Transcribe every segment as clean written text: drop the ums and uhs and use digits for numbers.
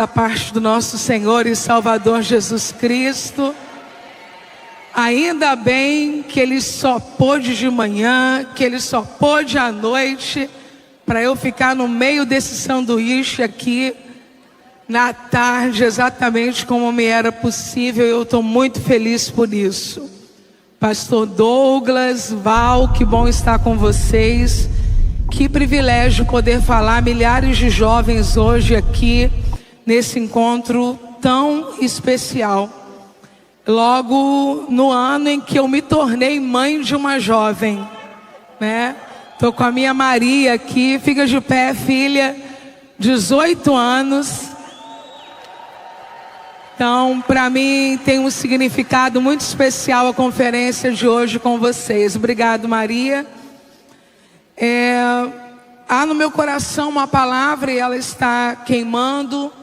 Da parte do nosso Senhor e Salvador Jesus Cristo. Ainda bem que Ele só pôde de manhã, que Ele só pôde à noite, para eu ficar no meio desse sanduíche aqui, na tarde, exatamente como me era possível. Eu estou muito feliz por isso. Pastor Douglas, Val, que bom estar com vocês. Que privilégio poder falar milhares de jovens hoje aqui, nesse encontro tão especial. Logo no ano em que eu me tornei mãe de uma jovem, né? Tô com a minha Maria aqui, fica de pé, filha, 18 anos. Então, para mim tem um significado muito especial a conferência de hoje com vocês. Obrigado, Maria. Há no meu coração uma palavra e ela está queimando.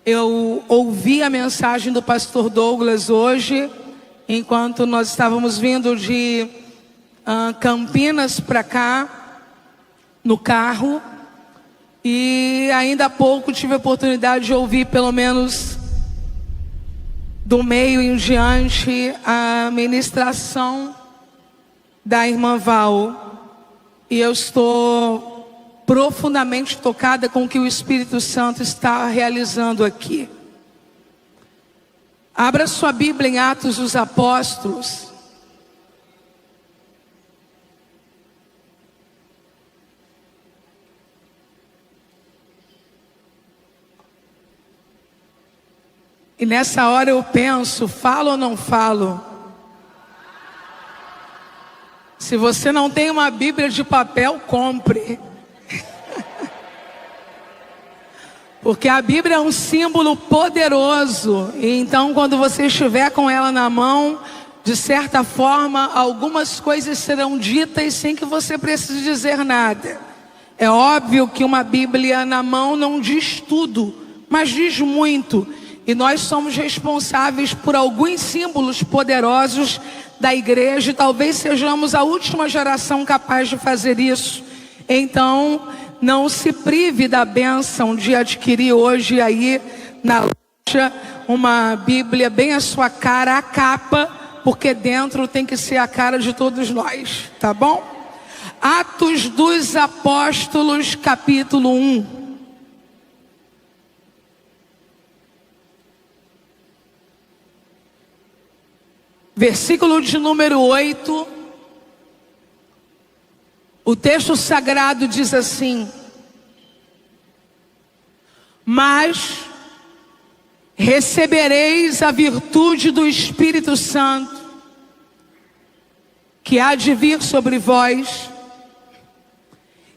Eu ouvi a mensagem do pastor Douglas hoje, enquanto nós estávamos vindo de Campinas para cá, no carro. E ainda há pouco tive a oportunidade de ouvir, pelo menos do meio em diante, a ministração da irmã Val. E eu estou profundamente tocada com o que o Espírito Santo está realizando aqui. Abra sua Bíblia em Atos dos Apóstolos. E nessa hora eu penso, falo ou não falo? Se você não tem uma Bíblia de papel, compre. Porque a Bíblia é um símbolo poderoso. E então quando você estiver com ela na mão, de certa forma, algumas coisas serão ditas sem que você precise dizer nada. É óbvio que uma Bíblia na mão não diz tudo, mas diz muito. E nós somos responsáveis por alguns símbolos poderosos da igreja. E talvez sejamos a última geração capaz de fazer isso. Então, não se prive da bênção de adquirir hoje aí na loja uma Bíblia bem à sua cara, a capa, porque dentro tem que ser a cara de todos nós, tá bom? Atos dos Apóstolos, capítulo 1. Versículo de número 8. O texto sagrado diz assim: mas recebereis a virtude do Espírito Santo, que há de vir sobre vós,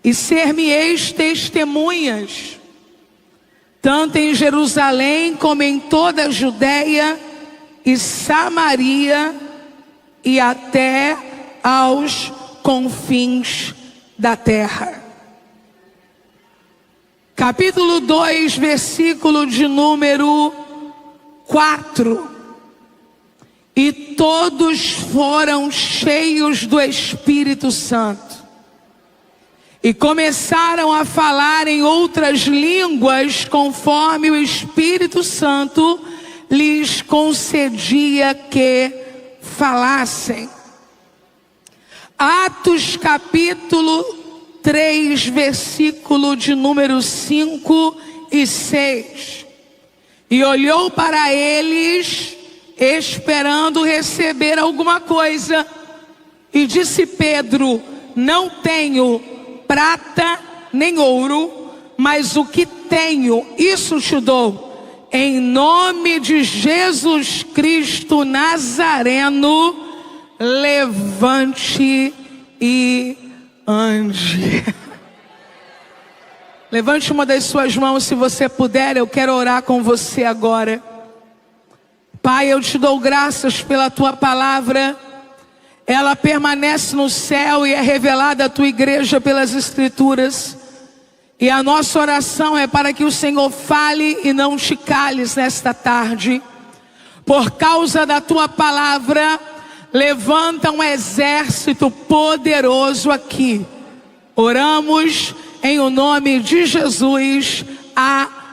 e ser-me-eis testemunhas, tanto em Jerusalém como em toda a Judeia e Samaria e até aos confins da terra. Capítulo 2, versículo de número 4. E todos foram cheios do Espírito Santo e começaram a falar em outras línguas, conforme o Espírito Santo lhes concedia que falassem. Atos capítulo 3, versículo de número 5 e 6. E olhou para eles, esperando receber alguma coisa. E disse Pedro: não tenho prata nem ouro, mas o que tenho, isso te dou. Em nome de Jesus Cristo Nazareno, levante e ande. Levante uma das suas mãos se você puder, eu quero orar com você agora. Pai, eu te dou graças pela tua palavra. Ela permanece no céu e é revelada à tua igreja pelas Escrituras. E a nossa oração é para que o Senhor fale e não te cales nesta tarde. Por causa da tua palavra, levanta um exército poderoso aqui. Oramos em o nome de Jesus.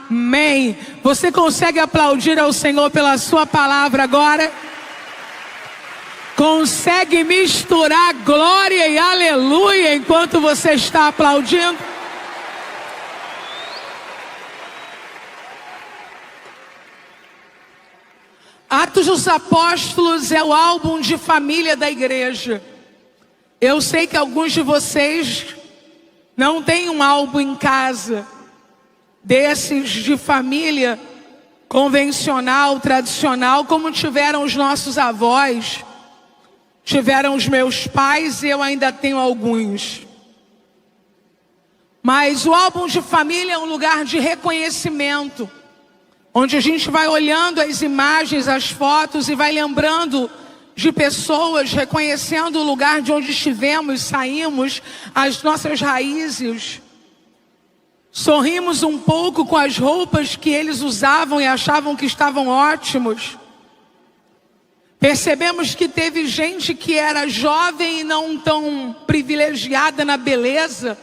Amém. Você consegue aplaudir ao Senhor pela sua palavra agora? Consegue misturar glória e aleluia enquanto você está aplaudindo? Atos dos Apóstolos é o álbum de família da igreja. Eu sei que alguns de vocês não têm um álbum em casa desses de família convencional, tradicional, como tiveram os nossos avós, tiveram os meus pais, e eu ainda tenho alguns. Mas o álbum de família é um lugar de reconhecimento, onde a gente vai olhando as imagens, as fotos e vai lembrando de pessoas, reconhecendo o lugar de onde estivemos, saímos, as nossas raízes. Sorrimos um pouco com as roupas que eles usavam e achavam que estavam ótimos. Percebemos que teve gente que era jovem e não tão privilegiada na beleza,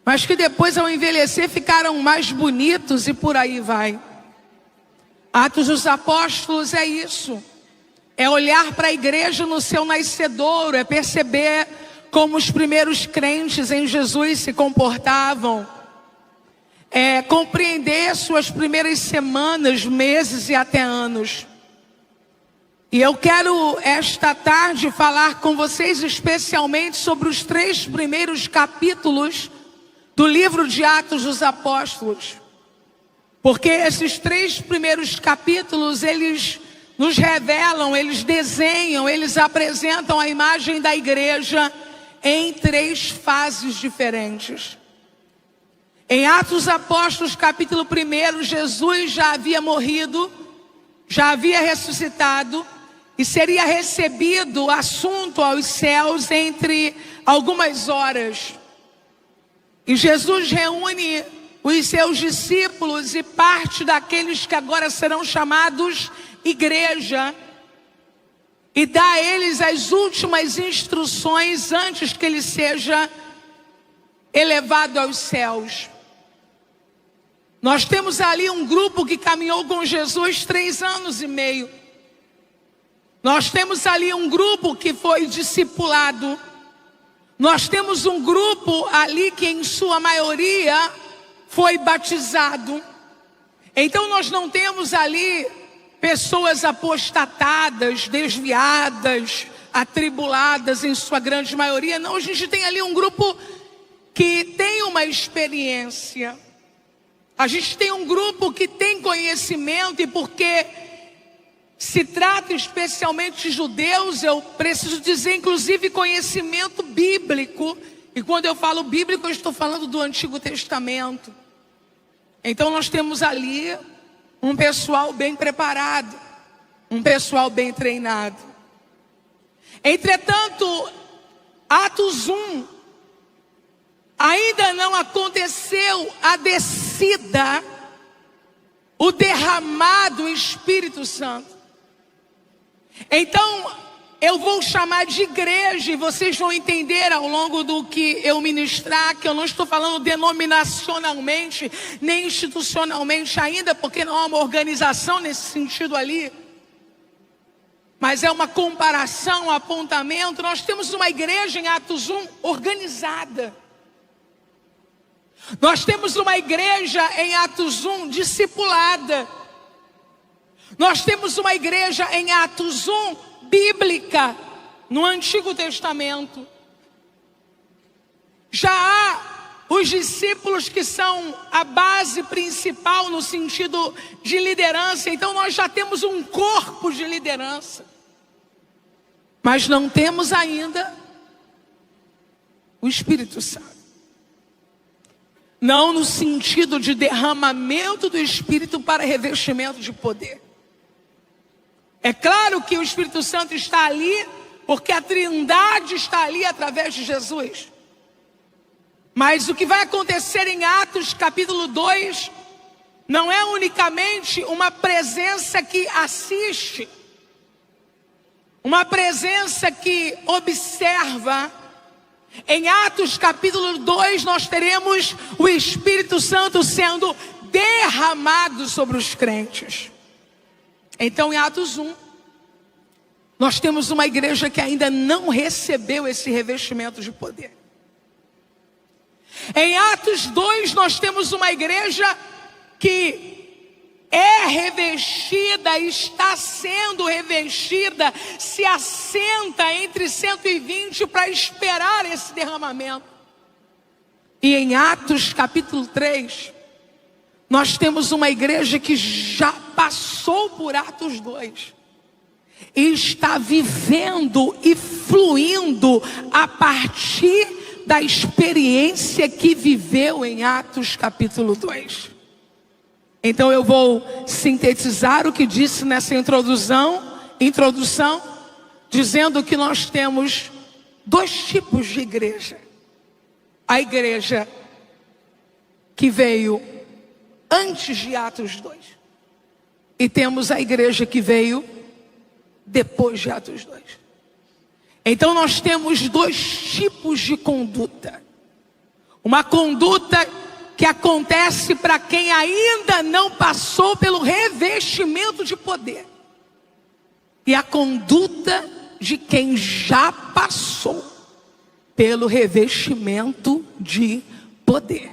mas que depois, ao envelhecer, ficaram mais bonitos e por aí vai. Atos dos Apóstolos é isso. É olhar para a igreja no seu nascedouro, é perceber como os primeiros crentes em Jesus se comportavam. É compreender suas primeiras semanas, meses e até anos. E eu quero esta tarde falar com vocês especialmente sobre os 3 primeiros capítulos do livro de Atos dos Apóstolos. Porque esses 3 primeiros capítulos, eles nos revelam, eles desenham, eles apresentam a imagem da igreja em 3 fases diferentes. Em Atos dos Apóstolos, capítulo 1, Jesus já havia morrido, já havia ressuscitado e seria recebido assunto aos céus entre algumas horas. E Jesus reúne os seus discípulos e parte daqueles que agora serão chamados igreja, e dá a eles as últimas instruções antes que ele seja elevado aos céus. Nós temos ali um grupo que caminhou com Jesus 3 anos e meio. Nós temos ali um grupo que foi discipulado. Nós temos um grupo ali que em sua maioria foi batizado. Então nós não temos ali pessoas apostatadas, desviadas, atribuladas em sua grande maioria. Não, a gente tem ali um grupo que tem uma experiência. A gente tem um grupo que tem conhecimento, e porque se trata especialmente de judeus, eu preciso dizer inclusive conhecimento bíblico. E quando eu falo bíblico, eu estou falando do Antigo Testamento. Então nós temos ali um pessoal bem preparado, um pessoal bem treinado. Entretanto, Atos 1, ainda não aconteceu a descida, o derramado do Espírito Santo. Então, eu vou chamar de igreja, e vocês vão entender ao longo do que eu ministrar, que eu não estou falando denominacionalmente, nem institucionalmente ainda, porque não há uma organização nesse sentido ali. Mas é uma comparação, um apontamento. Nós temos uma igreja em Atos 1 organizada. Nós temos uma igreja em Atos 1 discipulada. Nós temos uma igreja em Atos 1 bíblica, no Antigo Testamento. Já há os discípulos que são a base principal no sentido de liderança. Então nós já temos um corpo de liderança. Mas não temos ainda o Espírito Santo. Não no sentido de derramamento do Espírito para revestimento de poder. É claro que o Espírito Santo está ali, porque a Trindade está ali através de Jesus. Mas o que vai acontecer em Atos capítulo 2, não é unicamente uma presença que assiste, uma presença que observa. Em Atos capítulo 2 nós teremos o Espírito Santo sendo derramado sobre os crentes. Então, em Atos 1, nós temos uma igreja que ainda não recebeu esse revestimento de poder. Em Atos 2, nós temos uma igreja que é revestida, está sendo revestida, se assenta entre 120 para esperar esse derramamento. E em Atos capítulo 3, nós temos uma igreja que já passou por Atos 2 e está vivendo e fluindo a partir da experiência que viveu em Atos capítulo 2. Então eu vou sintetizar o que disse nessa introdução, dizendo que nós temos dois tipos de igreja. A igreja que veio antes de Atos 2. E temos a igreja que veio depois de Atos 2. Então nós temos dois tipos de conduta. Uma conduta que acontece para quem ainda não passou pelo revestimento de poder. E a conduta de quem já passou pelo revestimento de poder.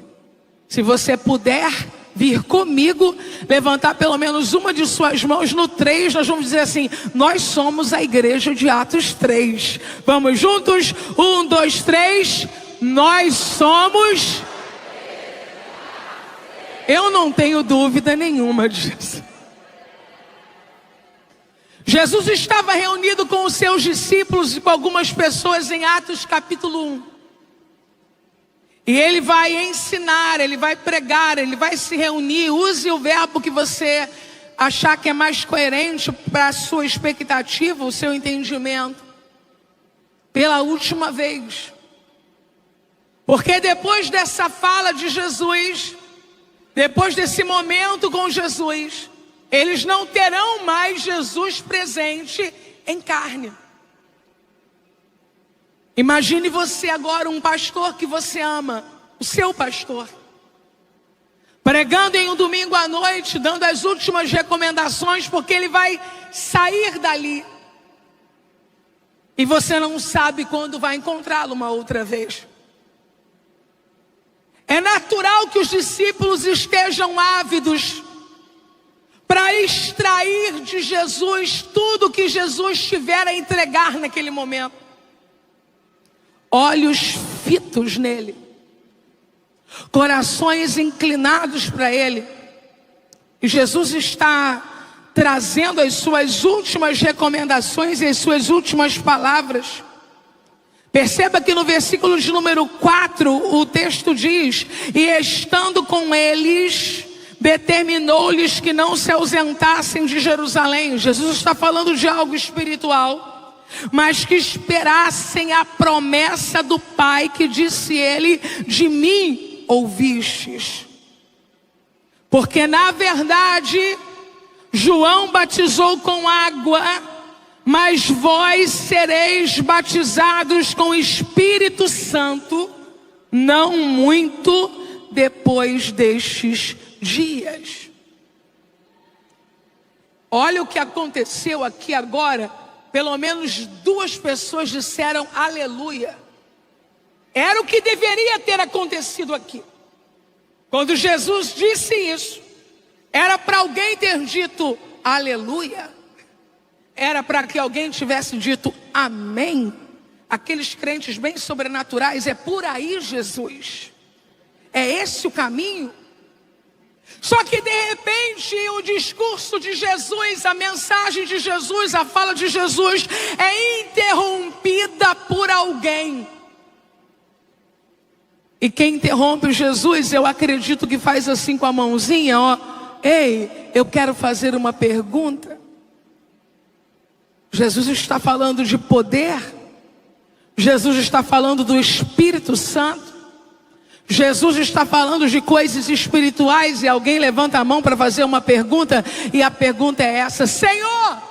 Se você puder vir comigo, levantar pelo menos uma de suas mãos no 3, nós vamos dizer assim: nós somos a igreja de Atos 3. Vamos juntos? 1, 2, 3. Nós somos... Eu não tenho dúvida nenhuma disso. Jesus estava reunido com os seus discípulos e com algumas pessoas em Atos capítulo 1. E ele vai ensinar, ele vai pregar, ele vai se reunir. Use o verbo que você achar que é mais coerente para a sua expectativa, o seu entendimento. Pela última vez. Porque depois dessa fala de Jesus, depois desse momento com Jesus, eles não terão mais Jesus presente em carne. Imagine você agora um pastor que você ama, o seu pastor, pregando em um domingo à noite, dando as últimas recomendações, porque ele vai sair dali. E você não sabe quando vai encontrá-lo uma outra vez. É natural que os discípulos estejam ávidos para extrair de Jesus tudo que Jesus tiver a entregar naquele momento. Olhos fitos nele, corações inclinados para ele. E Jesus está trazendo as suas últimas recomendações e as suas últimas palavras. Perceba que no versículo de número 4, o texto diz: e estando com eles, determinou-lhes que não se ausentassem de Jerusalém. Jesus está falando de algo espiritual, mas que esperassem a promessa do Pai, que disse ele: de mim ouvistes. Porque na verdade João batizou com água, mas vós sereis batizados com o Espírito Santo não muito depois destes dias. Olha o que aconteceu aqui agora. Pelo menos duas pessoas disseram aleluia. Era o que deveria ter acontecido aqui. Quando Jesus disse isso, era para alguém ter dito aleluia. Era para que alguém tivesse dito amém. Aqueles crentes bem sobrenaturais, é por aí, Jesus. É esse o caminho. Só que de repente o discurso de Jesus, a mensagem de Jesus, a fala de Jesus é interrompida por alguém. E quem interrompe Jesus, eu acredito que faz assim com a mãozinha, ó. Ei, eu quero fazer uma pergunta. Jesus está falando de poder. Jesus está falando do Espírito Santo. Jesus está falando de coisas espirituais e alguém levanta a mão para fazer uma pergunta, e a pergunta é essa: Senhor,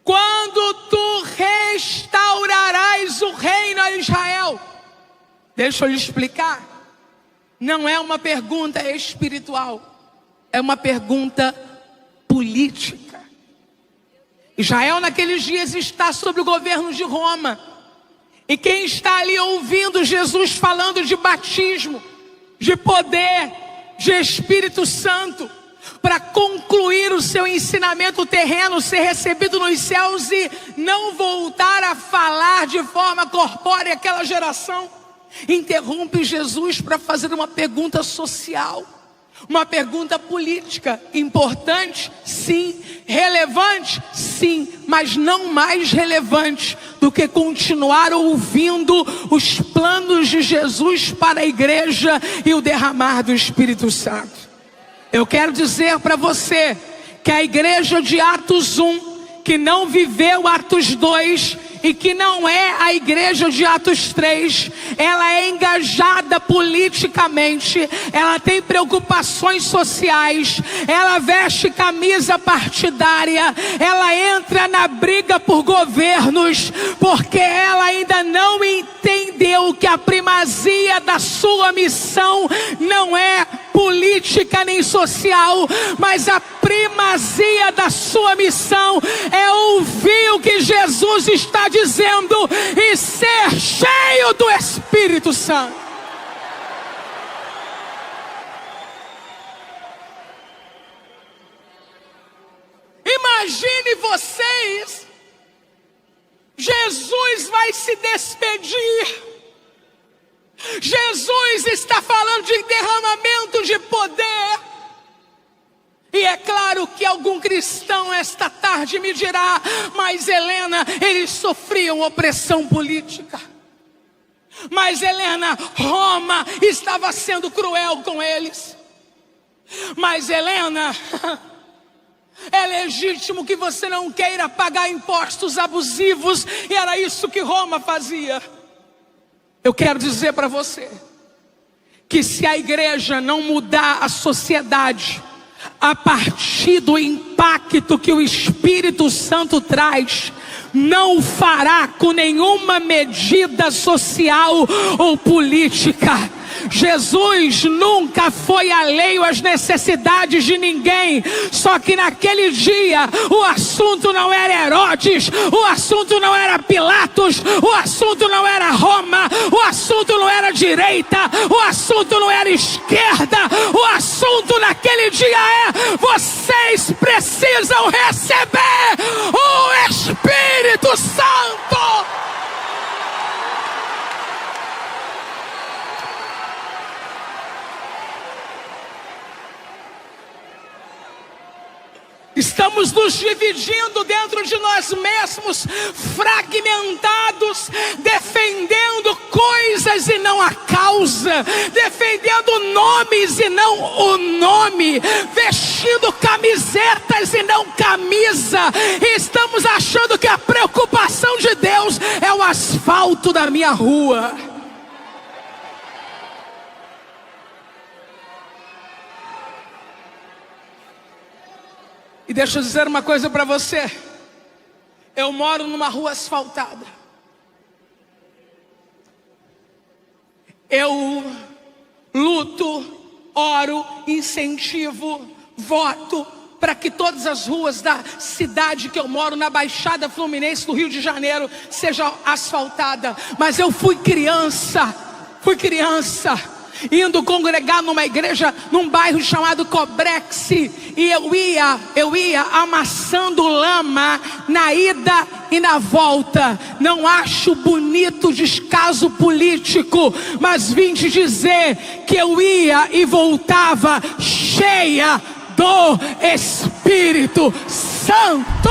quando tu restaurarás o reino a Israel? Deixa eu lhe explicar. não é uma pergunta espiritual, é uma pergunta política. Israel naqueles dias está sob o governo de Roma. E quem está ali ouvindo Jesus falando de batismo, de poder, de Espírito Santo, para concluir o seu ensinamento terreno, ser recebido nos céus e não voltar a falar de forma corpórea aquela geração, interrompe Jesus para fazer uma pergunta social, uma pergunta política, importante, sim, relevante, sim, mas não mais relevante do que continuar ouvindo os planos de Jesus para a igreja e o derramar do Espírito Santo. Eu quero dizer para você que a igreja de Atos 1, que não viveu Atos 2 e que não é a igreja de Atos 3, ela é engajada politicamente, ela tem preocupações sociais, ela veste camisa partidária, ela entra na briga por governos, porque ela ainda não entendeu que a primazia da sua missão não é política nem social, mas a primazia da sua missão é ouvir o que Jesus está dizendo e ser cheio do Espírito Santo. Imagine vocês, Jesus vai se despedir. Jesus está falando de derramamento de poder. E é claro que algum cristão esta tarde me dirá: mas Helena, eles sofriam opressão política. Mas Helena, Roma estava sendo cruel com eles. Mas Helena, é legítimo que você não queira pagar impostos abusivos, e era isso que Roma fazia. Eu quero dizer para você que se a igreja não mudar a sociedade a partir do impacto que o Espírito Santo traz, não fará com nenhuma medida social ou política. Jesus nunca foi alheio às necessidades de ninguém, só que naquele dia o assunto não era Herodes, o assunto não era Pilatos, o assunto não era Roma, o assunto não era direita, o assunto não era esquerda, o assunto naquele dia é: vocês precisam receber o Espírito Santo. Estamos nos dividindo dentro de nós mesmos, fragmentados, defendendo coisas e não a causa, defendendo nomes e não o nome, vestindo camisetas e não camisa, e estamos achando que a preocupação de Deus é o asfalto da minha rua. E deixa eu dizer uma coisa para você. Eu moro numa rua asfaltada. Eu luto, oro, incentivo, voto para que todas as ruas da cidade que eu moro, na Baixada Fluminense do Rio de Janeiro, sejam asfaltadas. Mas eu fui criança, indo congregar numa igreja, num bairro chamado Cobrex, e eu ia amassando lama na ida e na volta. Não acho bonito o descaso político, mas vim te dizer que eu ia e voltava cheia do Espírito Santo.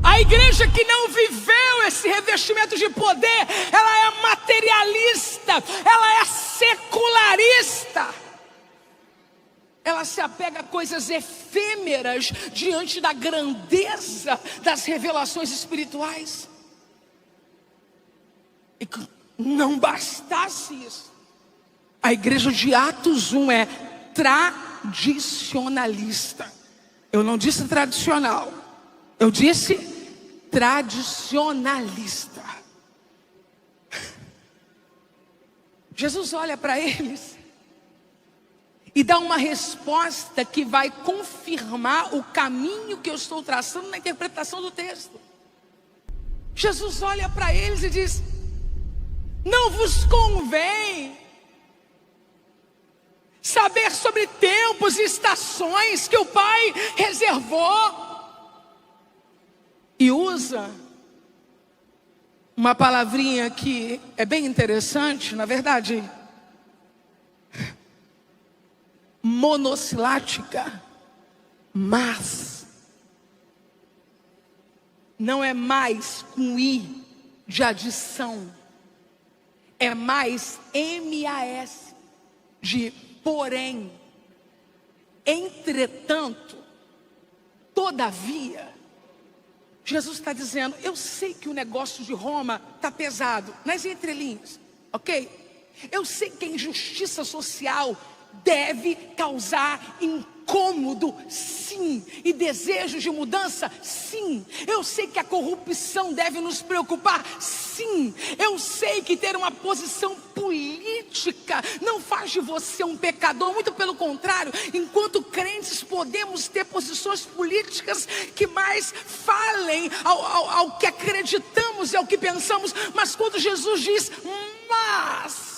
A igreja que não viveu esse revestimento de poder, ela é materialista, ela é secularista. Ela se apega a coisas efêmeras diante da grandeza das revelações espirituais. E não bastasse isso, a igreja de Atos 1 é tradicionalista. Eu não disse tradicional, eu disse tradicionalista. Jesus olha para eles e dá uma resposta que vai confirmar o caminho que eu estou traçando na interpretação do texto. Jesus olha para eles e diz: não vos convém saber sobre tempos e estações que o Pai reservou. E usa uma palavrinha que é bem interessante, na verdade, monossilática, mas não é mais com I de adição, é mais MAS de porém, entretanto, todavia. Jesus está dizendo: eu sei que o negócio de Roma está pesado, nas entrelinhas, ok? Eu sei que a injustiça social deve causar incômodo, sim, e desejos de mudança, sim. Eu sei que a corrupção deve nos preocupar, sim. Eu sei que ter uma posição política não faz de você um pecador, muito pelo contrário. Enquanto crentes podemos ter posições políticas que mais falem ao que acreditamos e ao que pensamos. Mas quando Jesus diz mas,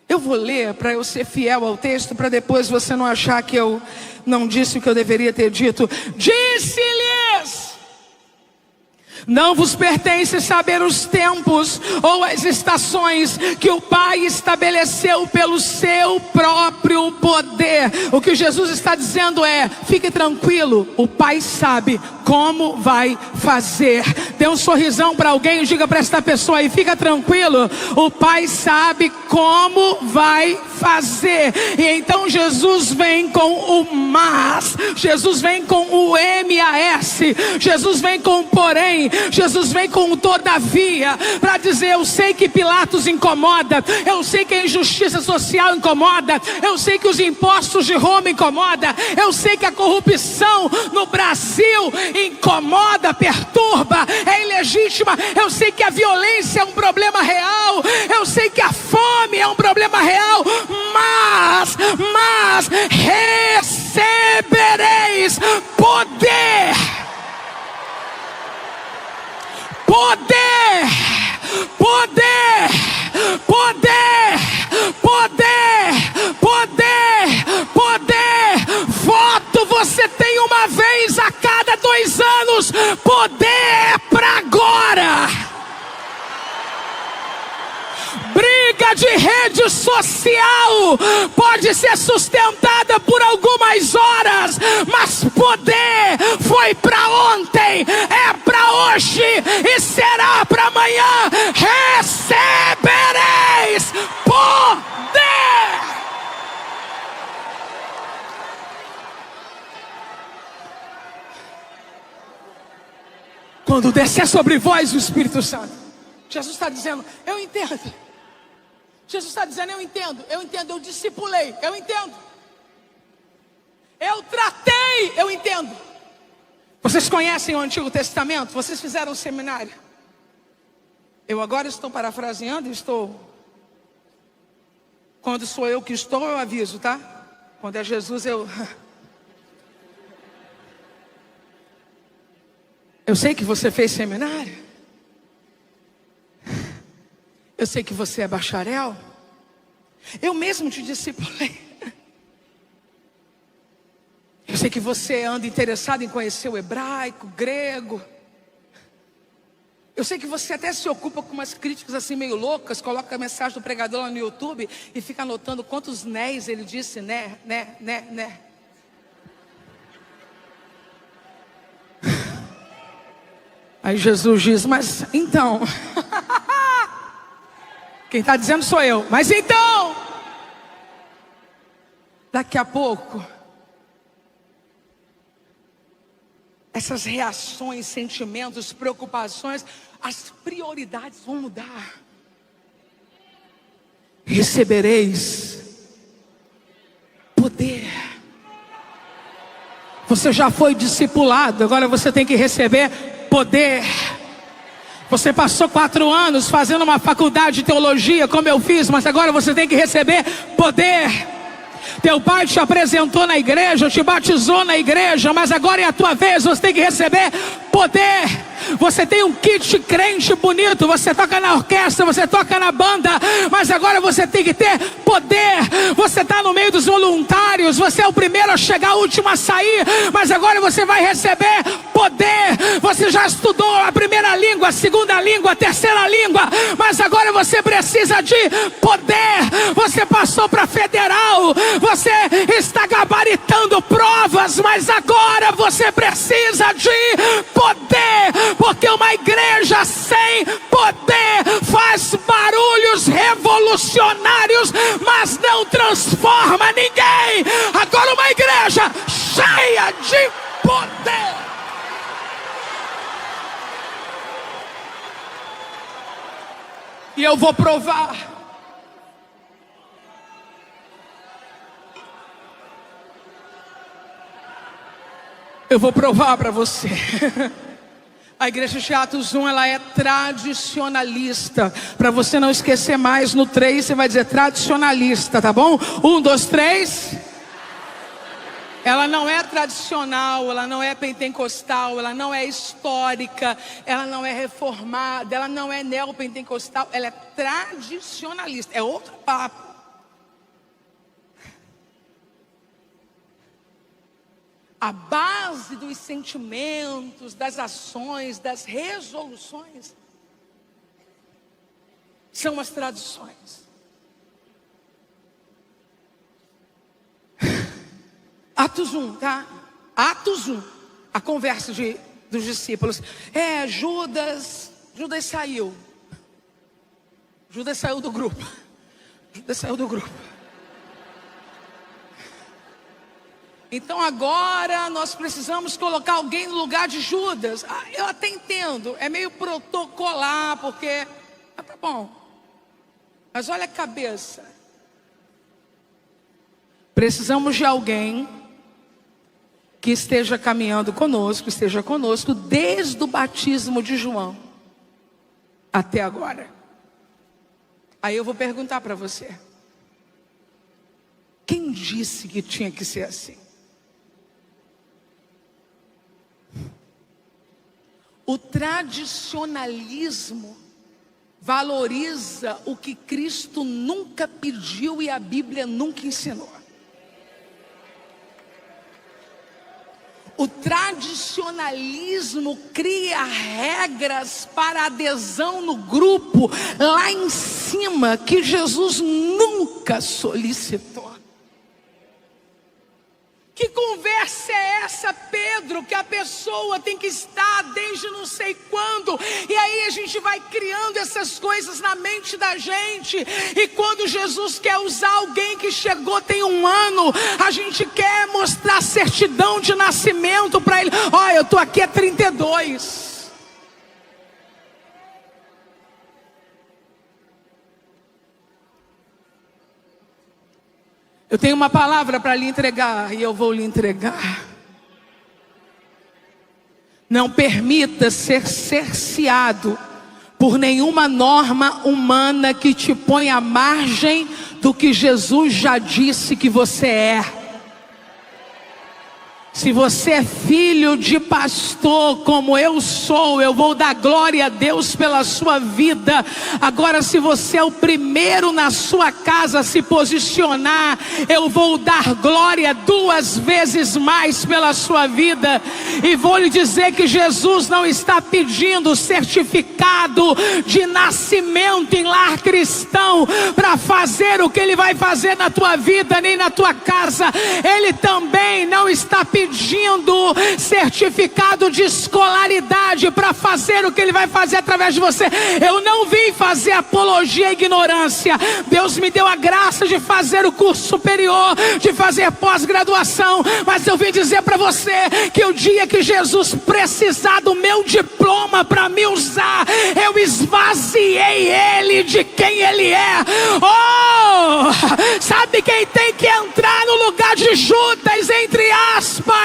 eu vou ler para eu ser fiel ao texto, para depois você não achar que eu não disse o que eu deveria ter dito. Disse-lhes: não vos pertence saber os tempos ou as estações que o Pai estabeleceu pelo seu próprio poder. O que Jesus está dizendo é: fique tranquilo, o Pai sabe como vai fazer. Dê um sorrisão para alguém e diga para esta pessoa aí: fica tranquilo, o Pai sabe como vai fazer. E então Jesus vem com o mas, Jesus vem com o MAS, Jesus vem com o porém, Jesus vem com o todavia, para dizer: eu sei que Pilatos incomoda, eu sei que a injustiça social incomoda, eu sei que os impostos de Roma incomoda, eu sei que a corrupção no Brasil incomoda, perturba, é ilegítima, eu sei que a violência é um problema real, eu sei que a fome é um problema real, mas recebereis poder, poder, poder, poder, poder, poder, poder. Voto você tem uma vez a cada 2 anos. Poder é para agora. Briga de rede social pode ser sustentada por algumas horas, mas poder foi para ontem, é para hoje e será para amanhã. Recebereis poder. Quando descer sobre vós o Espírito Santo, Jesus está dizendo: eu entendo. Jesus está dizendo: eu entendo, eu discipulei, eu entendo. Eu tratei, eu entendo. Vocês conhecem o Antigo Testamento? Vocês fizeram um seminário. Eu agora estou parafraseando, quando sou eu que estou, eu aviso, tá? Quando é Jesus, eu sei que você fez seminário. Eu sei que você é bacharel. Eu mesmo te discipulei. Eu sei que você anda interessado em conhecer o hebraico, grego. Eu sei que você até se ocupa com umas críticas assim meio loucas. Coloca a mensagem do pregador lá no YouTube e fica anotando quantos nés ele disse, né. Aí Jesus diz: mas então... Quem está dizendo sou eu. Mas então, daqui a pouco, essas reações, sentimentos, preocupações, as prioridades vão mudar. Recebereis poder. Você já foi discipulado, agora você tem que receber poder. Você passou 4 anos fazendo uma faculdade de teologia, como eu fiz, mas agora você tem que receber poder. Teu pai te apresentou na igreja, te batizou na igreja, mas agora é a tua vez, você tem que receber poder. Você tem um kit crente bonito, você toca na orquestra, você toca na banda, mas agora você tem que ter poder. Você está no meio dos voluntários, você é o primeiro a chegar, o último a sair, mas agora você vai receber poder. Você já estudou a primeira língua, a segunda língua, a terceira língua, mas agora você precisa de poder. Você passou para federal, você está gabaritando provas, mas agora você precisa de poder. Porque uma igreja sem poder faz barulhos revolucionários, mas não transforma ninguém. Agora uma igreja cheia de poder. E eu vou provar. Eu vou provar para você. A igreja de Atos 1, ela é tradicionalista. Para você não esquecer mais, no 3 você vai dizer tradicionalista, tá bom? 1, 2, 3. Ela não é tradicional, ela não é pentecostal, ela não é histórica, ela não é reformada, ela não é neopentecostal, ela é tradicionalista. É outro papo. A base dos sentimentos, das ações, das resoluções são as tradições. Atos 1, tá? Atos 1, a conversa dos discípulos. Judas saiu. Judas saiu do grupo. Judas saiu do grupo. Então agora nós precisamos colocar alguém no lugar de Judas. Eu até entendo, é meio protocolar, porque tá bom. Mas olha a cabeça. Precisamos de alguém que esteja caminhando conosco, esteja conosco desde o batismo de João até agora. Aí eu vou perguntar para você: quem disse que tinha que ser assim? O tradicionalismo valoriza o que Cristo nunca pediu e a Bíblia nunca ensinou. O tradicionalismo cria regras para adesão no grupo lá em cima que Jesus nunca solicitou. Que conversa é essa, Pedro, que a pessoa tem que estar desde não sei quando, e aí a gente vai criando essas coisas na mente da gente, e quando Jesus quer usar alguém que chegou tem 1 ano, a gente quer mostrar certidão de nascimento para ele. Eu estou aqui há 32. Eu tenho uma palavra para lhe entregar e eu vou lhe entregar. Não permita ser cerceado por nenhuma norma humana que te ponha à margem do que Jesus já disse que você é. Se você é filho de pastor, como eu sou, eu vou dar glória a Deus pela sua vida. Agora, se você é o primeiro na sua casa a se posicionar, eu vou dar glória 2 vezes mais pela sua vida. E vou lhe dizer que Jesus não está pedindo certificado de nascimento em lar cristão para fazer o que Ele vai fazer na tua vida, nem na tua casa. Ele também não está pedindo certificado de escolaridade para fazer o que Ele vai fazer através de você. Eu não vim fazer apologia à ignorância. Deus me deu a graça de fazer o curso superior, de fazer pós-graduação, mas eu vim dizer para você que o dia que Jesus precisar do meu diploma para me usar, eu esvaziei Ele de quem Ele é. Sabe quem tem que entrar no lugar de Judas, entre aspas?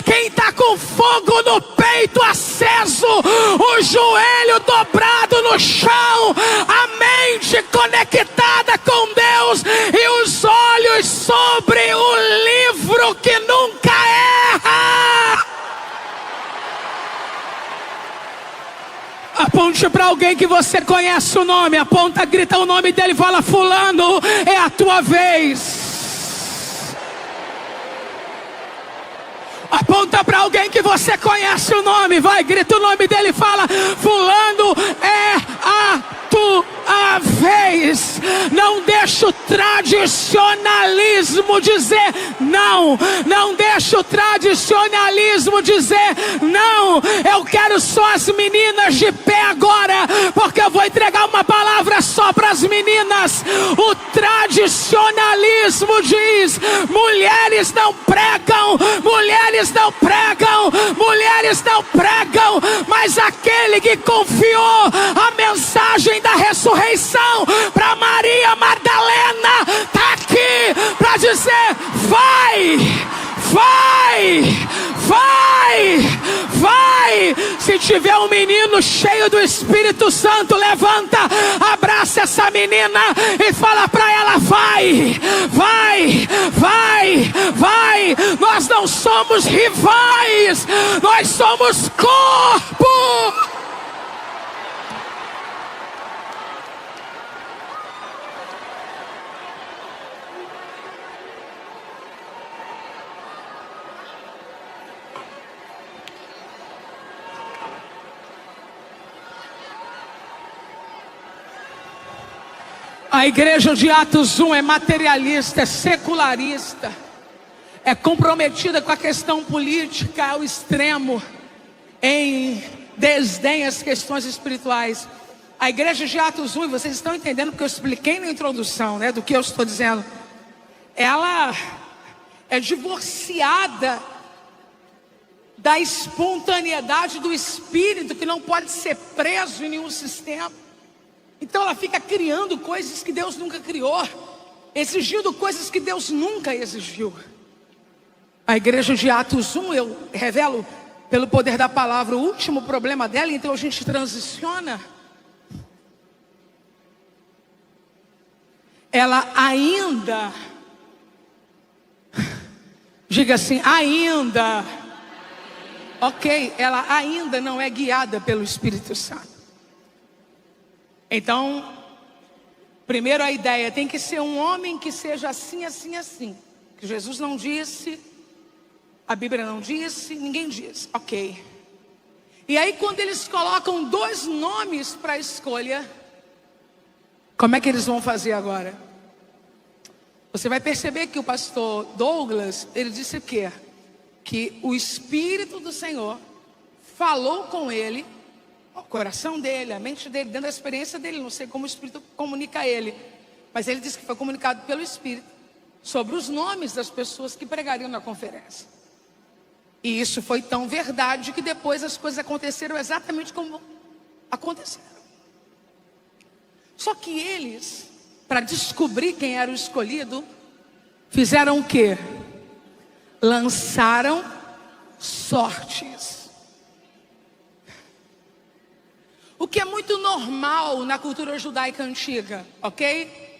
Quem está com fogo no peito peito aceso, o joelho dobrado no chão, a mente conectada com Deus e os olhos sobre o livro que nunca erra. Aponte para alguém que você conhece o nome, aponta, grita o nome dele, fala: fulano, é a tua vez. Aponta para alguém que você conhece o nome, vai, grita o nome dele e fala: fulano, é a tua vez. Não deixa o tradicionalismo dizer não. Não deixa o tradicionalismo dizer não. Eu quero só as meninas de pé agora, porque eu vou entregar uma palavra só para as meninas. O tradicionalismo diz: mulheres não pregam, mulheres não pregam, mulheres não pregam. Mas aquele que confiou a mensagem da ressurreição para Maria Madalena está aqui para dizer: vai, vai, vai, vai. Se tiver um menino cheio do Espírito Santo, levanta, abraça essa menina e fala para ela: vai, vai, vai, vai. Nós não somos rivais, nós somos corpo. A igreja de Atos 1 é materialista, é secularista, é comprometida com a questão política ao extremo, em desdém às questões espirituais. A igreja de Atos 1, e vocês estão entendendo porque eu expliquei na introdução, do que eu estou dizendo, ela é divorciada da espontaneidade do Espírito, que não pode ser preso em nenhum sistema. Então ela fica criando coisas que Deus nunca criou, exigindo coisas que Deus nunca exigiu. A igreja de Atos 1, eu revelo pelo poder da palavra o último problema dela, então a gente transiciona. Ela ainda, diga assim, ainda, ok, ela ainda não é guiada pelo Espírito Santo. Então, primeiro a ideia tem que ser um homem que seja assim, assim, assim. Que Jesus não disse, a Bíblia não disse, ninguém diz, ok. E aí quando eles colocam dois nomes para a escolha, como é que eles vão fazer agora? Você vai perceber que o pastor Douglas, ele disse o quê? Que o Espírito do Senhor falou com ele, o coração dele, a mente dele, dentro da experiência dele, não sei como o Espírito comunica a ele, mas ele disse que foi comunicado pelo Espírito sobre os nomes das pessoas que pregariam na conferência. E isso foi tão verdade que depois as coisas aconteceram exatamente como aconteceram. Só que eles, para descobrir quem era o escolhido, fizeram o quê? Lançaram sortes. O que é muito normal na cultura judaica antiga, ok?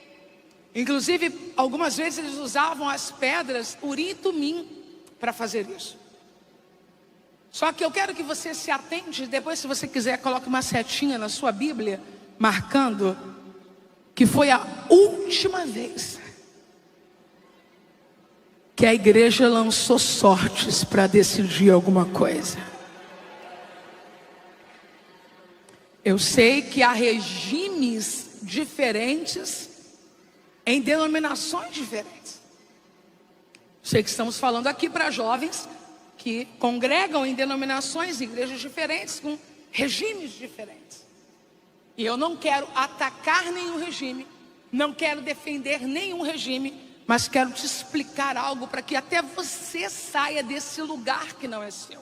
Inclusive, algumas vezes eles usavam as pedras Urim e Tumim para fazer isso. Só que eu quero que você se atente, depois se você quiser, coloque uma setinha na sua Bíblia, marcando que foi a última vez que a igreja lançou sortes para decidir alguma coisa. Eu sei que há regimes diferentes em denominações diferentes. Sei que estamos falando aqui para jovens que congregam em denominações, igrejas diferentes, com regimes diferentes. E eu não quero atacar nenhum regime, não quero defender nenhum regime, mas quero te explicar algo para que até você saia desse lugar que não é seu.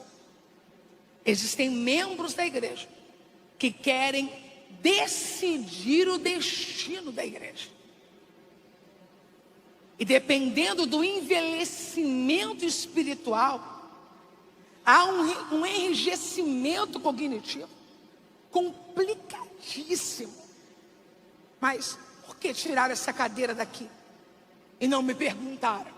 Existem membros da igreja que querem decidir o destino da igreja. E dependendo do envelhecimento espiritual, Há um enrijecimento cognitivo complicadíssimo. Mas por que tiraram essa cadeira daqui e não me perguntaram?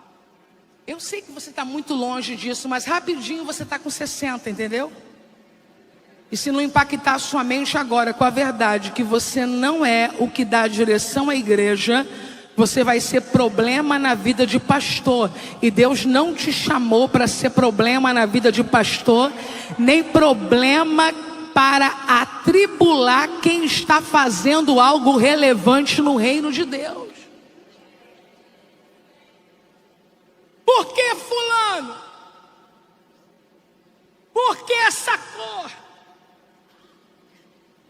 Eu sei que você está muito longe disso, mas rapidinho você está com 60, entendeu? E se não impactar a sua mente agora com a verdade que você não é o que dá direção à igreja, você vai ser problema na vida de pastor. E Deus não te chamou para ser problema na vida de pastor, nem problema para atribular quem está fazendo algo relevante no reino de Deus. Por que fulano? Por que essa cor?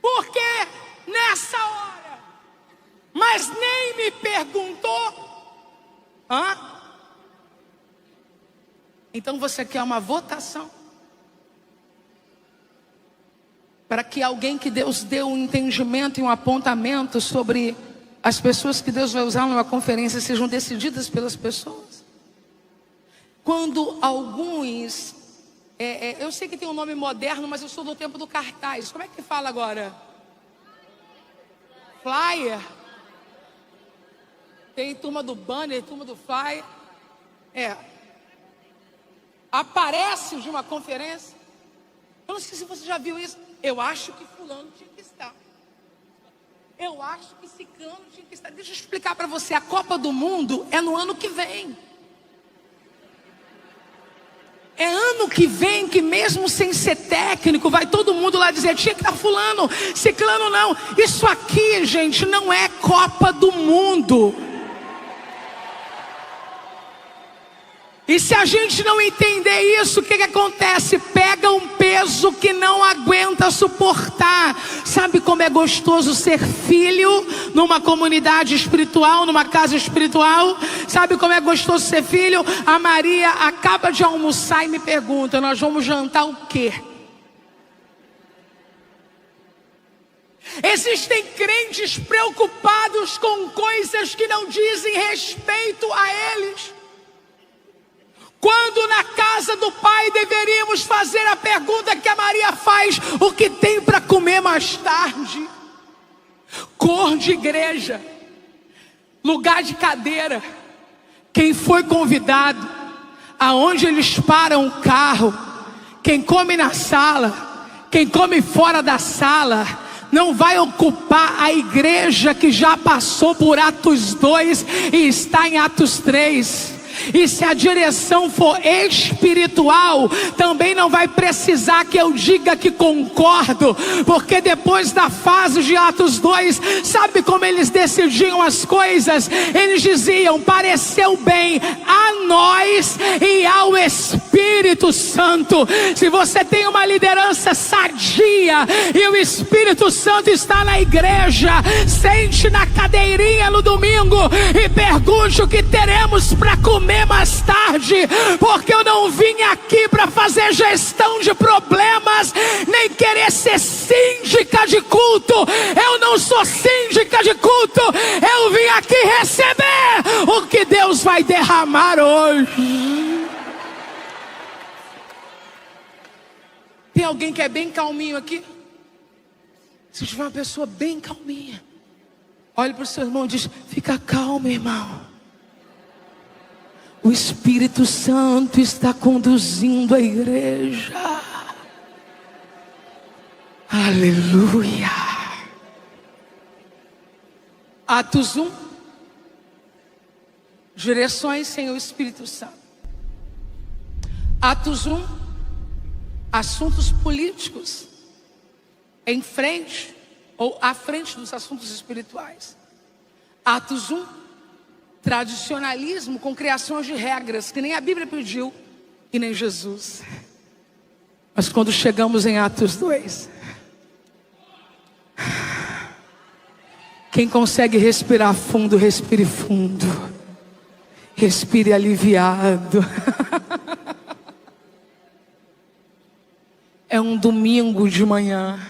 Por que nessa hora? Mas nem me perguntou. Então você quer uma votação para que alguém que Deus deu um entendimento e um apontamento sobre as pessoas que Deus vai usar numa conferência sejam decididas pelas pessoas? Quando alguns, eu sei que tem um nome moderno, mas eu sou do tempo do cartaz. Como é que fala agora? Flyer. Tem turma do banner, turma do flyer. Aparece de uma conferência. Eu não sei se você já viu isso. Eu acho que fulano tinha que estar. Eu acho que ciclano tinha que estar. Deixa eu explicar para você. A Copa do Mundo é no ano que vem. É ano que vem que mesmo sem ser técnico, vai todo mundo lá dizer, tinha que estar fulano, ciclano não. Isso aqui, gente, não é Copa do Mundo. E se a gente não entender isso, o que acontece? Pega um peso que não aguenta suportar. Sabe como é gostoso ser filho numa comunidade espiritual, numa casa espiritual? Sabe como é gostoso ser filho? A Maria acaba de almoçar e me pergunta, nós vamos jantar o quê? Existem crentes preocupados com coisas que não dizem respeito a eles. Quando na casa do Pai deveríamos fazer a pergunta que a Maria faz: o que tem para comer mais tarde? Cor de igreja, lugar de cadeira, quem foi convidado, aonde eles param o carro, quem come na sala, quem come fora da sala, não vai ocupar a igreja que já passou por Atos 2 e está em Atos 3. E se a direção for espiritual, também não vai precisar que eu diga que concordo, porque depois da fase de Atos 2, sabe como eles decidiam as coisas? Eles diziam, pareceu bem a nós e ao Espírito Santo. Se você tem uma liderança sadia e o Espírito Santo está na igreja, sente na cadeirinha no domingo e pergunte o que teremos para comer mais tarde, porque eu não vim aqui para fazer gestão de problemas, nem querer ser síndica de culto. Eu não sou síndica de culto, eu vim aqui receber o que Deus vai derramar hoje. Tem alguém que é bem calminho aqui? Se tiver uma pessoa bem calminha, olhe para o seu irmão e diz, fica calmo, irmão. O Espírito Santo está conduzindo a igreja. Aleluia. Atos 1. Direções sem o Espírito Santo. Atos 1. Assuntos políticos em frente ou à frente dos assuntos espirituais. Atos 1. Tradicionalismo com criações de regras que nem a Bíblia pediu e nem Jesus. Mas quando chegamos em Atos 2, quem consegue respirar fundo, respire fundo. Respire aliviado. É um domingo de manhã.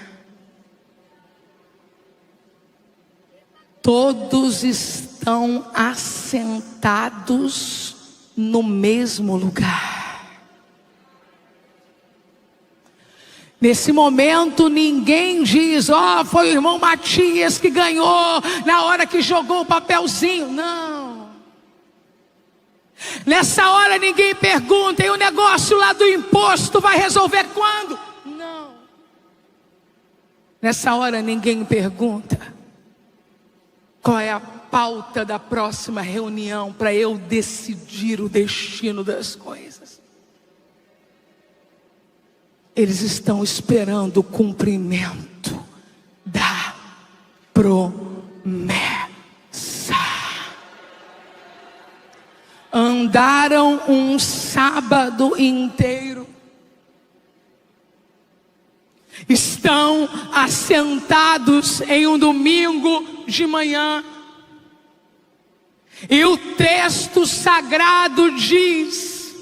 Todos estão assentados no mesmo lugar. Nesse momento ninguém diz: ó, foi o irmão Matias que ganhou na hora que jogou o papelzinho. Não. Nessa hora ninguém pergunta: e o negócio lá do imposto vai resolver quando? Não. Nessa hora ninguém pergunta: qual é a pauta da próxima reunião para eu decidir o destino das coisas? Eles estão esperando o cumprimento da promessa. Andaram um sábado inteiro. Estão assentados em um domingo de manhã. E o texto sagrado diz: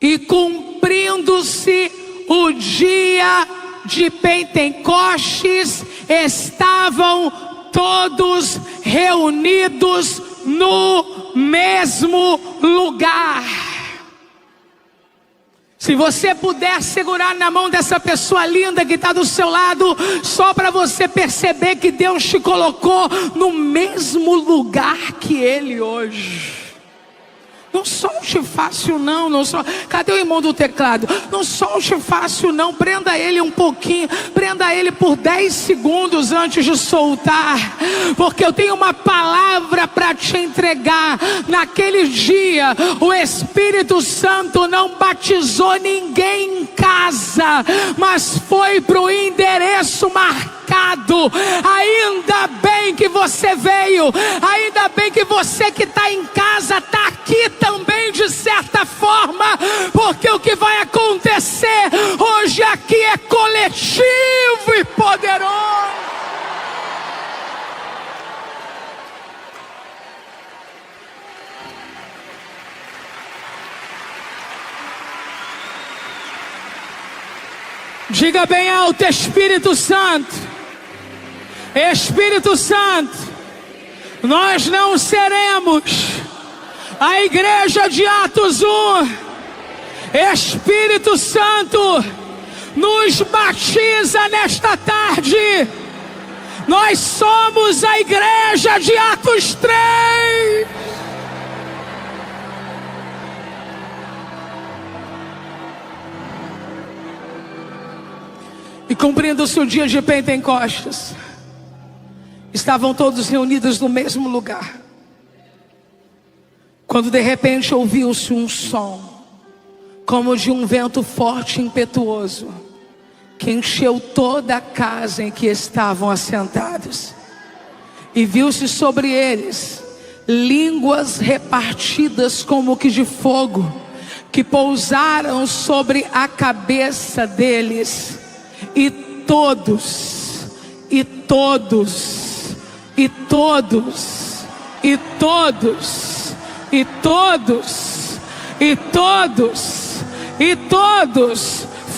e cumprindo-se o dia de Pentecostes, estavam todos reunidos no mesmo lugar. Se você puder segurar na mão dessa pessoa linda que está do seu lado, só para você perceber que Deus te colocou no mesmo lugar que Ele hoje. Não solte fácil não, não solte. Cadê o irmão do teclado? Não solte fácil não, prenda ele um pouquinho, prenda ele por 10 segundos antes de soltar, porque eu tenho uma palavra para te entregar. Naquele dia, o Espírito Santo não batizou ninguém em casa, mas foi para o endereço marcado. Ainda bem que você veio, ainda bem que você que está em casa está aqui também de certa forma, porque o que vai acontecer hoje aqui é coletivo e poderoso. Diga bem alto: Espírito Santo. Espírito Santo, nós não seremos a igreja de Atos 1. Espírito Santo, nos batiza nesta tarde. Nós somos a igreja de Atos 3. E cumprindo-se o dia de Pentecostes, estavam todos reunidos no mesmo lugar, quando de repente ouviu-se um som, como de um vento forte e impetuoso, que encheu toda a casa em que estavam assentados. E viu-se sobre eles línguas repartidas como que de fogo, que pousaram sobre a cabeça deles. E todos,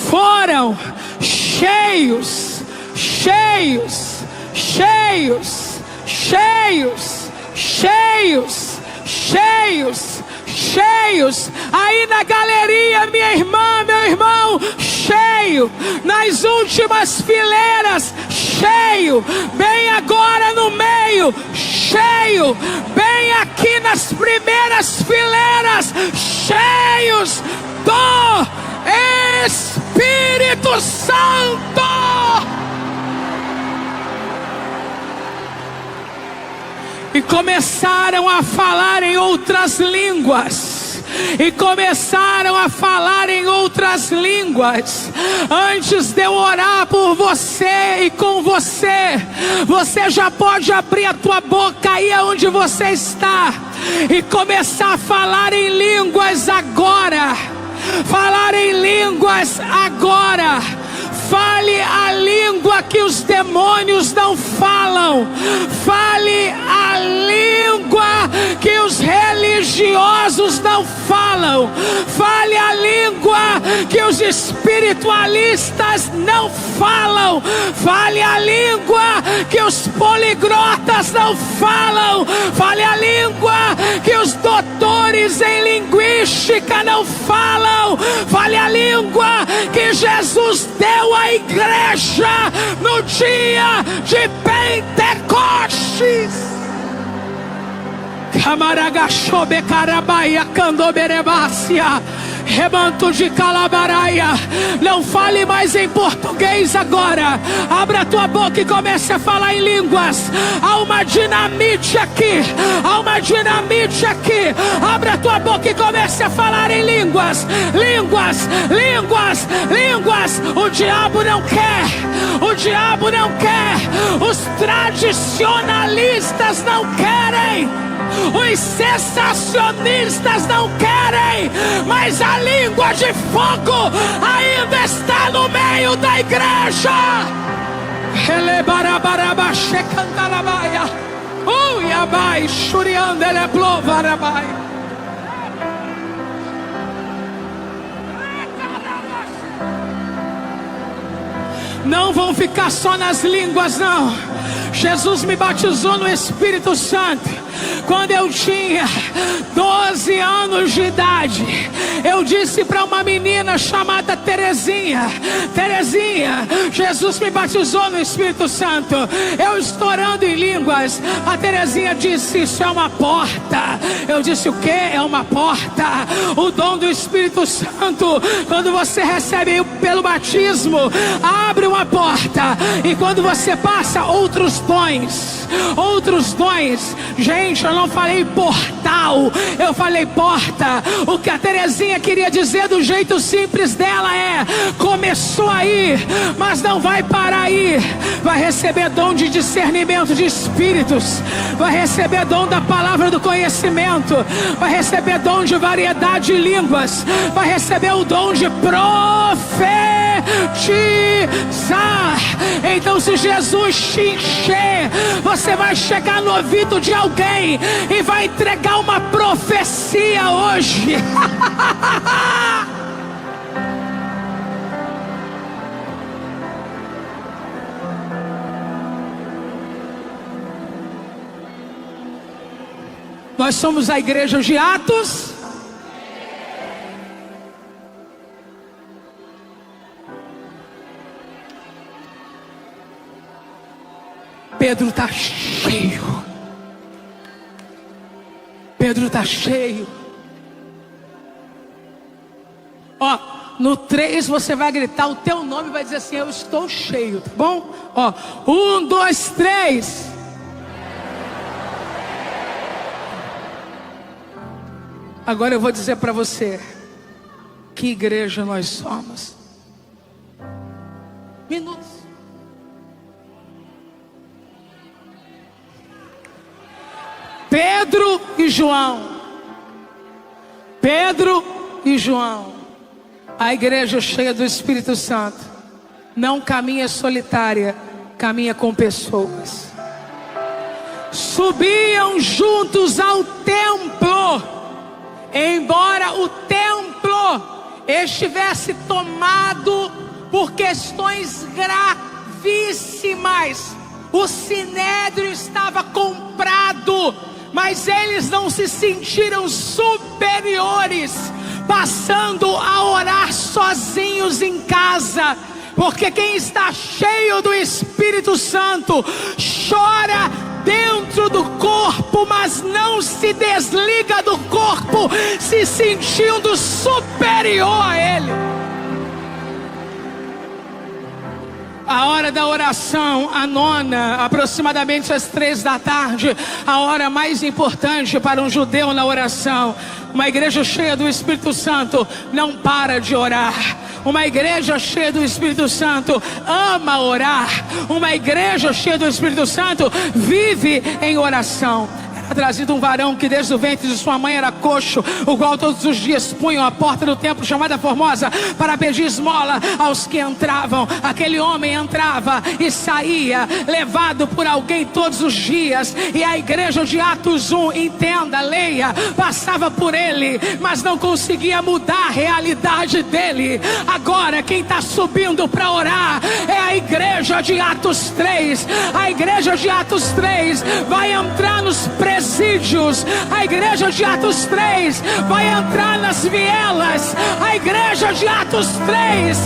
foram cheios. Aí na galeria, minha irmã, meu irmão, cheio. Nas últimas fileiras, cheio. Bem agora no meio, cheio. Bem aqui nas primeiras fileiras, cheios do Espírito Santo. E começaram a falar em outras línguas. Antes de eu orar por você e com você, você já pode abrir a tua boca aí onde você está e começar a falar em línguas agora. Fale a língua que os demônios não falam. Fale a língua que os religiosos não falam. Fale a língua que os espiritualistas não falam. Fale a língua que os poliglotas não falam. Fale a língua que os doutores em linguística não falam. Fale a língua que Jesus deu à igreja no dia de Pentecostes. Camaragachobe carabaia candoberebácia. Remanto de calabaraia. Não fale mais em português agora. Abra a tua boca e comece a falar em línguas. Há uma dinamite aqui. Há uma dinamite aqui. Abra a tua boca e comece a falar em línguas. Línguas, línguas, línguas. O diabo não quer. O diabo não quer. Os tradicionalistas não querem. Os sensacionistas não querem, mas a língua de fogo ainda está no meio da igreja. Não vão ficar só nas línguas, não. Jesus me batizou no Espírito Santo quando eu tinha 12 anos de idade. Eu disse para uma menina chamada Terezinha: Terezinha, Jesus me batizou no Espírito Santo. Eu estourando em línguas. A Terezinha disse: isso é uma porta. Eu disse: o que? É uma porta. O dom do Espírito Santo, quando você recebe pelo batismo, abre uma porta. E quando você passa, outros dons. Outros dons. Gente, eu não falei portal, eu falei porta. O que a Terezinha queria dizer do jeito simples dela é: começou aí, mas não vai parar aí. Vai receber dom de discernimento de espíritos, vai receber dom da palavra do conhecimento, vai receber dom de variedade de línguas, vai receber o dom de profetizar. Então, se Jesus te encher, você vai chegar no ouvido de alguém e vai entregar uma profecia hoje. Nós somos a igreja de Atos. Pedro está cheio. Pedro está cheio. Ó, no 3 você vai gritar o teu nome e vai dizer assim: eu estou cheio, tá bom? Ó, 1, 2, 3. Agora eu vou dizer para você que igreja nós somos. Minutos. Pedro e João. Pedro e João. A igreja cheia do Espírito Santo não caminha solitária, caminha com pessoas. Subiam juntos ao templo, embora o templo estivesse tomado por questões gravíssimas. O sinédrio estava comprado, mas eles não se sentiram superiores, passando a orar sozinhos em casa, porque quem está cheio do Espírito Santo chora dentro do corpo, mas não se desliga do corpo, se sentindo superior a ele. A hora da oração, a nona, aproximadamente às 3 da tarde, a hora mais importante para um judeu na oração. Uma igreja cheia do Espírito Santo não para de orar. Uma igreja cheia do Espírito Santo ama orar. Uma igreja cheia do Espírito Santo vive em oração. trazido um varão que desde o ventre de sua mãe era coxo, o qual todos os dias punham a porta do templo chamada Formosa para pedir esmola aos que entravam. Aquele homem entrava e saía, levado por alguém todos os dias. E a igreja de Atos 1, entenda, leia, passava por ele, mas não conseguia mudar a realidade dele. Agora quem está subindo para orar é a igreja de Atos 3. A igreja de Atos 3 vai entrar nos presídios. A igreja de Atos 3 vai entrar nas vielas. A igreja de Atos 3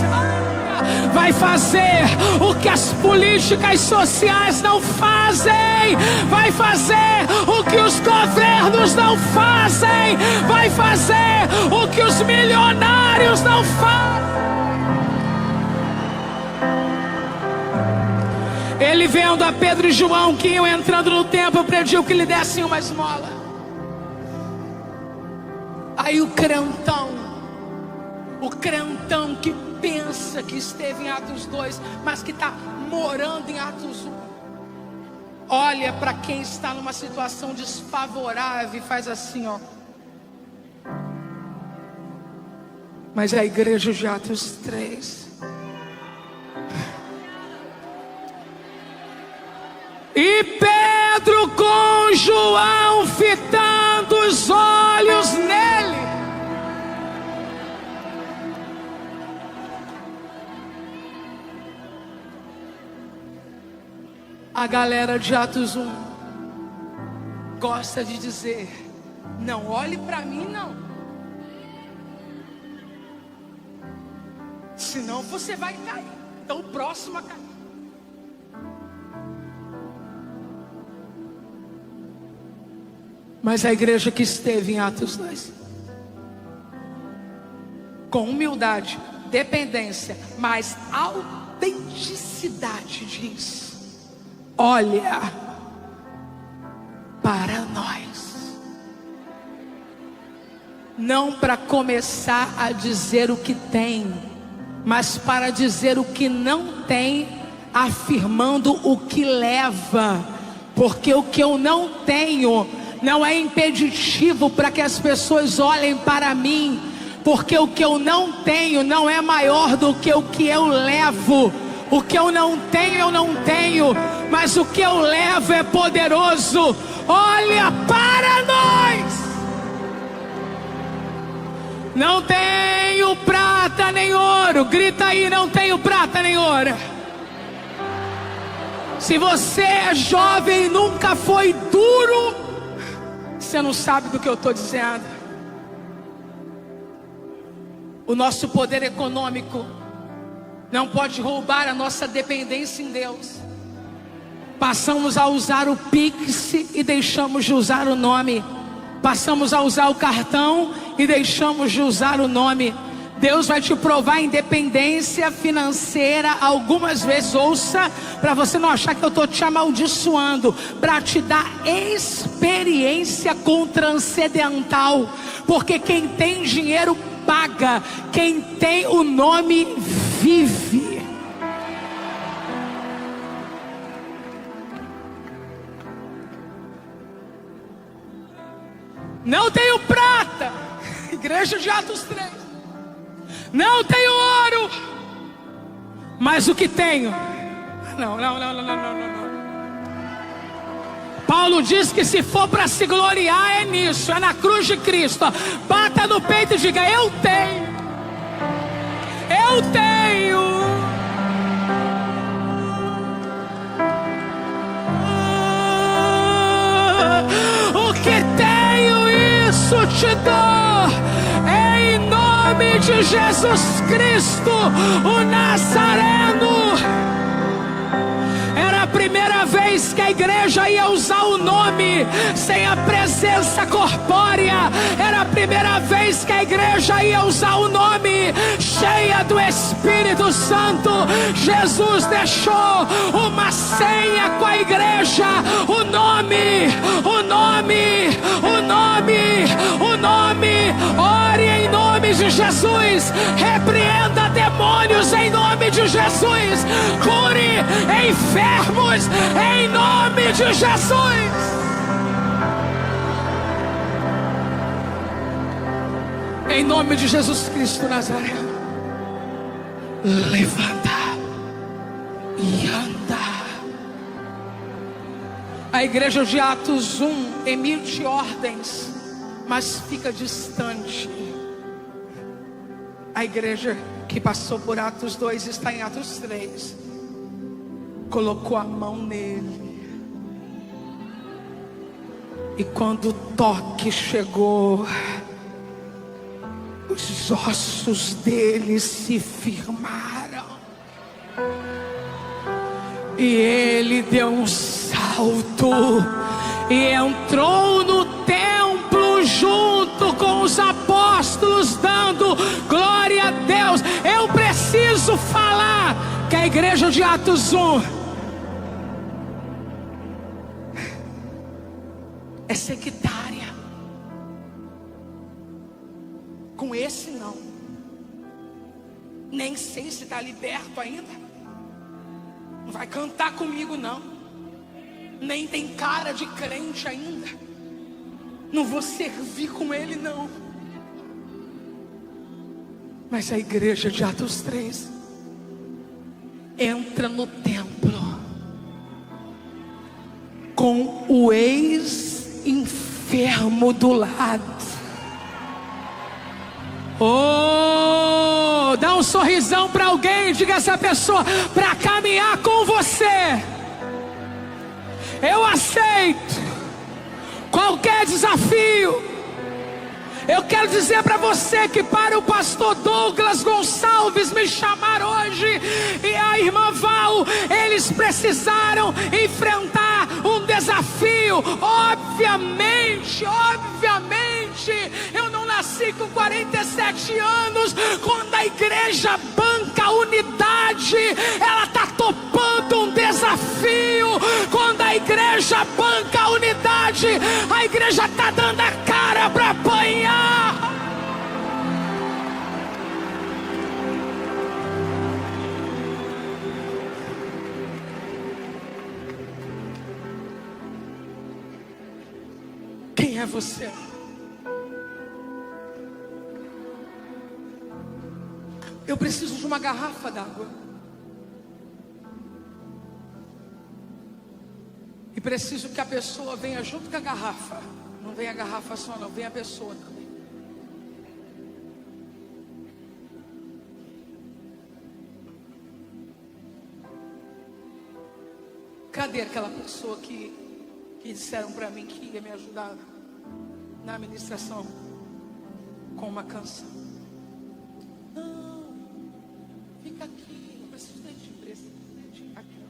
vai fazer o que as políticas sociais não fazem, vai fazer o que os governos não fazem, vai fazer o que os milionários não fazem. Ele, vendo a Pedro e João que iam entrando no templo, pediu que lhe dessem uma esmola. Aí o crentão que pensa que esteve em Atos 2, mas que está morando em Atos 1, olha para quem está numa situação desfavorável e faz assim, ó. Mas a igreja de Atos 3, e Pedro com João fitando os olhos nele, a galera de Atos 1 gosta de dizer: não olhe para mim não, senão você vai cair. Então o próximo a cair. Mas a igreja que esteve em Atos 2, com humildade, dependência, mas autenticidade, diz: olha para nós. Não para começar a dizer o que tem, mas para dizer o que não tem, afirmando o que leva. Porque o que eu não tenho não é impeditivo para que as pessoas olhem para mim, porque o que eu não tenho não é maior do que o que eu levo. O que eu não tenho, mas o que eu levo é poderoso. Olha para nós. Não tenho prata nem ouro. Grita aí: não tenho prata nem ouro. Se você é jovem e nunca foi duro, você não sabe do que eu estou dizendo. O nosso poder econômico não pode roubar a nossa dependência em Deus. Passamos a usar o Pix e deixamos de usar o nome. Passamos a usar o cartão e deixamos de usar o nome. Deus vai te provar independência financeira algumas vezes. Ouça, para você não achar que eu estou te amaldiçoando, para te dar experiência com transcendental. Porque quem tem dinheiro paga, quem tem o nome vive. Não tenho prata, igreja de Atos 3. Não tenho ouro, mas o que tenho, não. Paulo diz que se for para se gloriar é nisso, é na cruz de Cristo. Bata no peito e diga: eu tenho. O que tenho, isso te dou, em nome de Jesus Cristo, o Nazareno. Era a primeira vez que a igreja ia usar o nome sem a presença corpórea. Era a primeira vez que a igreja ia usar o nome cheia do Espírito Santo. Jesus deixou uma senha com a igreja: o nome. Ore em nome de Jesus, repreenda demônios em nome de Jesus, cure enfermos em nome de Jesus. Em nome de Jesus Cristo Nazaré, levanta e anda. A igreja de Atos 1 emite ordens, mas fica distante. A igreja que passou por Atos 2 está em Atos 3. Colocou a mão nele. E quando o toque chegou, os ossos dele se firmaram. E ele deu um salto e entrou no templo junto com os apóstolos, dando glória a Deus. Eu preciso falar que a igreja de Atos 1 é sectária. Com esse não. Nem sei se está liberto ainda. Não vai cantar comigo não. Nem tem cara de crente ainda. Não vou servir com ele não. Mas a igreja de Atos 3 entra no templo com o ex-enfermo do lado. Oh, dá um sorrisão para alguém e diga a essa pessoa: para caminhar com você, eu aceito qualquer desafio. Eu quero dizer para você que para o pastor Douglas Gonçalves me chamar hoje e a irmã Val, eles precisaram enfrentar um desafio. Obviamente, eu não nasci com 47 anos. Quando a igreja banca a unidade, ela está topando um desafio. Quando a igreja banca a unidade, a igreja está dando a cara para apanhar. Quem é você? Eu preciso de uma garrafa d'água. E preciso que a pessoa venha junto com a garrafa. Não vem a garrafa só não, vem a pessoa também. Cadê aquela pessoa que disseram para mim que ia me ajudar na administração com uma canção? Não, fica aqui, eu preciso de ti, aqui.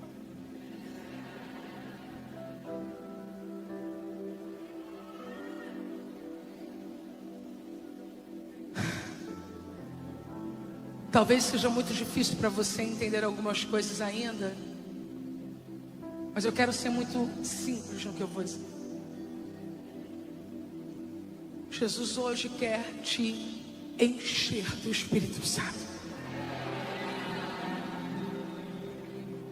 Talvez seja muito difícil para você entender algumas coisas ainda, mas eu quero ser muito simples no que eu vou dizer. Jesus hoje quer te encher do Espírito Santo.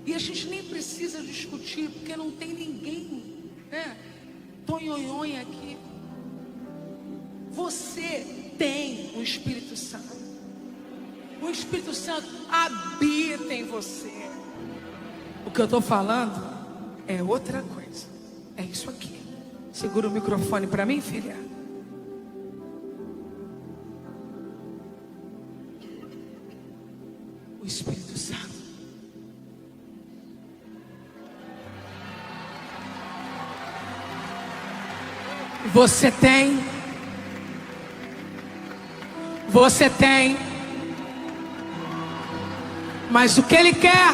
E a gente nem precisa discutir, porque não tem ninguém, né, tonhonhonha aqui. Você tem o Espírito Santo. O Espírito Santo habita em você. O que eu estou falando é outra coisa. É isso aqui. Segura o microfone para mim, filha. O Espírito Santo. Você tem. Mas o que Ele quer?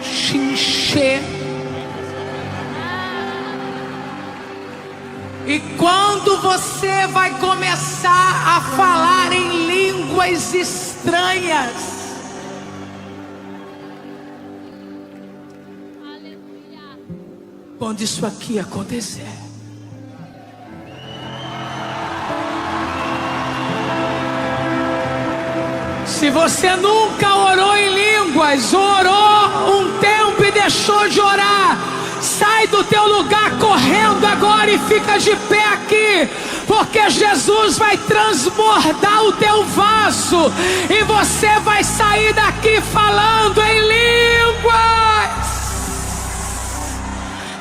Te encher. E quando você vai começar a falar em línguas estranhas, quando isso aqui acontecer, se você nunca orou em línguas, orou um tempo e deixou de orar, sai do teu lugar correndo agora e fica de pé aqui, porque Jesus vai transbordar o teu vaso e você vai sair daqui falando em línguas.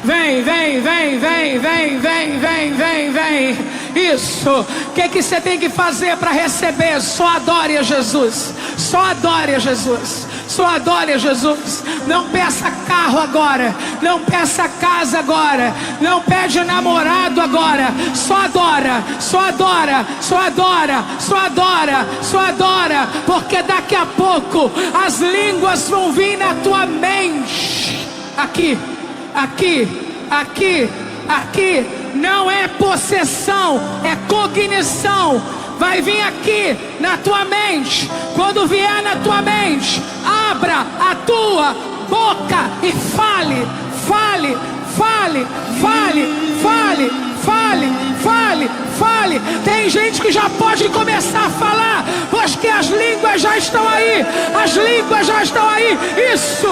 Vem, vem, vem, vem, vem, vem, vem, vem, vem. Isso. O que você tem que fazer para receber? Só adore a Jesus. Só adore a Jesus. Só adore a Jesus. Não peça carro agora. Não peça casa agora. Não pede namorado agora. Só adora. Só adora. Só adora. Só adora. Só adora. Porque daqui a pouco as línguas vão vir na tua mente. Aqui. Aqui, aqui, aqui. Não é possessão, é cognição. Vai vir aqui na tua mente. Quando vier na tua mente, abra a tua boca e fale, fale, fale, fale, fale, fale, fale, fale. Tem gente que já pode começar a falar, porque as línguas já estão aí. As línguas já estão aí. Isso,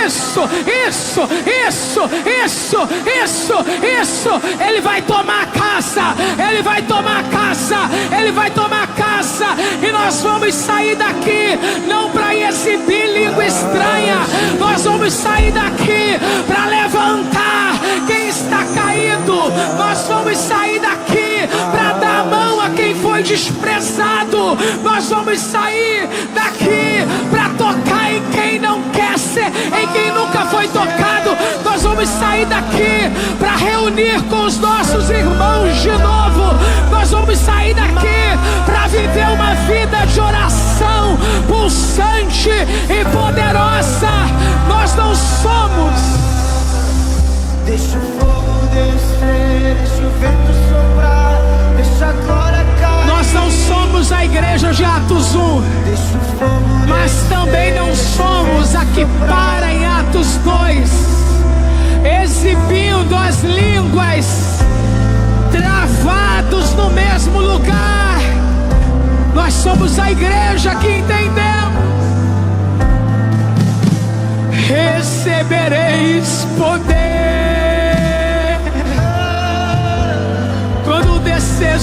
isso, isso, isso, isso, isso, isso. Ele vai tomar a casa. Ele vai tomar a casa. Ele vai tomar a casa. E nós vamos sair daqui não para exibir língua estranha. Nós vamos sair daqui para levantar quem está caído. Nós vamos sair daqui para dar a mão a quem foi desprezado. Nós vamos sair daqui para tocar em quem não quer ser, em quem nunca foi tocado. Nós vamos sair daqui para reunir com os nossos irmãos de novo. Nós vamos sair daqui para viver uma vida de oração pulsante e poderosa. Nós não somos. Deixa o fogo descer, deixa o vento soprar, deixa a glória cair. Nós não somos a igreja de Atos 1, mas também não somos a que para em Atos 2, exibindo as línguas, travados no mesmo lugar. Nós somos a igreja que entendemos. Recebereis poder quando descer